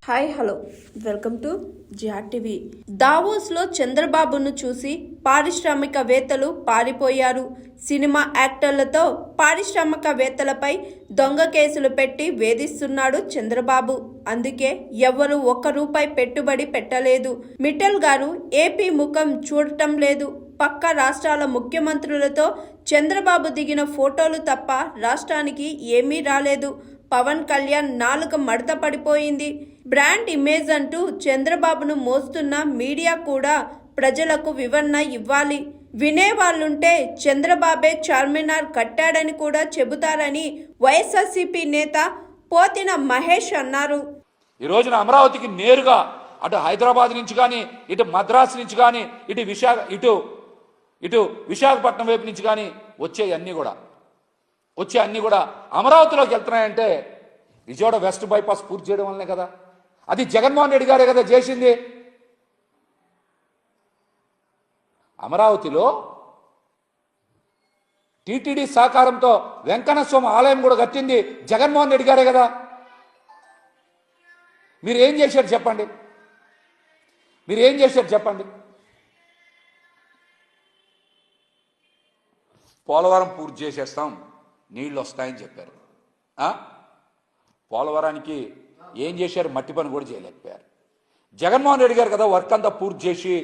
Hi hello welcome to GR TV. దావోస్లో చంద్రబాబును చూసి పారిశ్రామికవేత్తలు పారిపోయారు. సినిమా యాక్టర్లతో పారిశ్రామికవేత్తలపై దొంగ కేసులు పెట్టి వేధిస్తున్నాడు చంద్రబాబు. అందుకే ఎవరు ఒక్క రూపాయి పెట్టుబడి పెట్టలేదు. మిట్టల్ గారు ఏపీ ముఖం చూడటం లేదు. పక్క రాష్ట్రాల ముఖ్యమంత్రులతో చంద్రబాబు దిగిన ఫోటోలు తప్ప రాష్ట్రానికి ఏమీ రాలేదు. పవన్ కళ్యాణ్ నాలుక మడత పడిపోయింది. బ్రాండ్ ఇమేజ్ అంటూ చంద్రబాబును మోస్తున్న మీడియా కూడా ప్రజలకు వివరణ ఇవ్వాలి. వినేవాళ్ళుంటే చంద్రబాబే చార్మినార్ కట్టాడని కూడా చెబుతారని వైఎస్ఆర్సీపీ నేత పోతిన మహేష్ అన్నారు. ఈ రోజున అమరావతికి నేరుగా అటు హైదరాబాద్ నుంచి కానీ ఇటు మద్రాసు నుంచి కానీ ఇటు విశాఖపట్నం వైపు నుంచి కానీ వచ్చే అన్నీ కూడా అమరావతిలోకి వెళ్తున్నాయంటే విజయవాడ వెస్ట్ బైపాస్ పూర్తి చేయడం వల్లనే కదా. అది జగన్మోహన్ రెడ్డి గారే కదా చేసింది. అమరావతిలో టీటీడీ సహకారంతో వెంకన్న స్వామి ఆలయం కూడా కట్టింది జగన్మోహన్ రెడ్డి గారే కదా. మీరు ఏం చేశారు చెప్పండి. పోలవరం పూర్తి చేసేస్తాం, నీళ్ళు వస్తాయని చెప్పారు. పోలవరానికి ఏం చేశారు? మట్టి పని కూడా చేయలేకపోయారు. జగన్మోహన్ రెడ్డి గారు కదా వర్క్ అంతా పూర్తి చేసి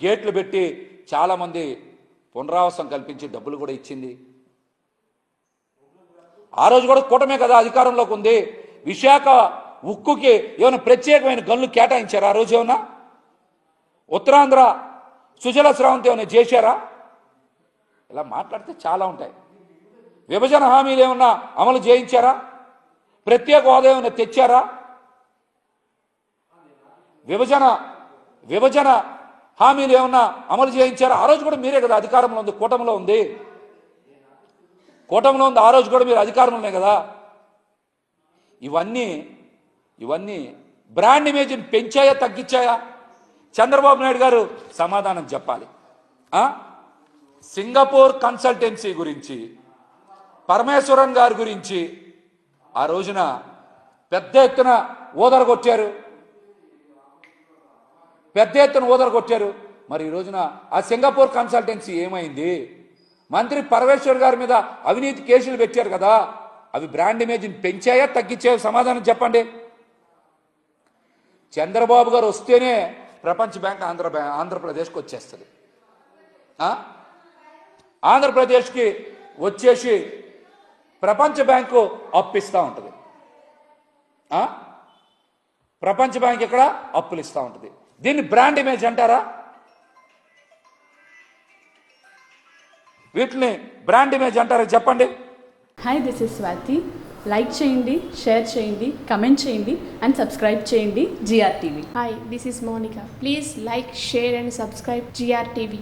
గేట్లు పెట్టి చాలామంది పునరావాసం కల్పించి డబ్బులు కూడా ఇచ్చింది. ఆ రోజు కూడా కూటమే కదా అధికారంలోకి ఉంది. విశాఖ ఉక్కుకి ఏమైనా ప్రత్యేకమైన గనులు కేటాయించారా? ఆ రోజు ఏమన్నా ఉత్తరాంధ్ర సుజల స్రవంతి ఏమైనా చేశారా? ఇలా మాట్లాడితే చాలా ఉంటాయి. విభజన హామీలు ఏమన్నా అమలు చేయించారా? ప్రత్యేక హోదా ఏమైనా తెచ్చారా? విభజన హామీలు ఏమన్నా అమలు చేయించారా? ఆ రోజు కూడా మీరే కదా అధికారంలో ఉంది, కూటమిలో ఉంది. ఆ రోజు కూడా మీరు అధికారంలోనే కదా. ఇవన్నీ బ్రాండ్ ఇమేజ్ని పెంచాయా తగ్గించాయా? చంద్రబాబు నాయుడు గారు సమాధానం చెప్పాలి. సింగపూర్ కన్సల్టెన్సీ గురించి, పరమేశ్వరన్ గారి గురించి ఆ రోజున పెద్ద ఎత్తున ఊదరగొట్టారు. మరి ఈ రోజున ఆ సింగపూర్ కన్సల్టెన్సీ ఏమైంది? మంత్రి పరమేశ్వర్ గారి మీద అవినీతి కేసులు పెట్టారు కదా. అవి బ్రాండ్ ఇమేజ్ని పెంచాయా తగ్గించాయా? సమాధానం చెప్పండి. చంద్రబాబు గారు వస్తేనే ప్రపంచ బ్యాంక్ ఆంధ్రప్రదేశ్కి వచ్చేస్తుంది. ఆంధ్రప్రదేశ్కి వచ్చేసి ప్రపంచ బ్యాంకు అప్పిస్తూ ఉంటుంది. ప్రపంచ బ్యాంక్ ఇక్కడ అప్పులు ఇస్తూ ఉంటుంది. దీన్ని బ్రాండ్ ఇమేజ్ అంటారా? వీటిని బ్రాండ్ ఇమేజ్ అంటారా చెప్పండి. Hi, this is Swathi. Like చేయండి, షేర్ చేయండి, కమెంట్ చేయండి అండ్ సబ్స్క్రైబ్ చేయండి GR TV. Hi, this is Monica. Please like, share and subscribe GR TV.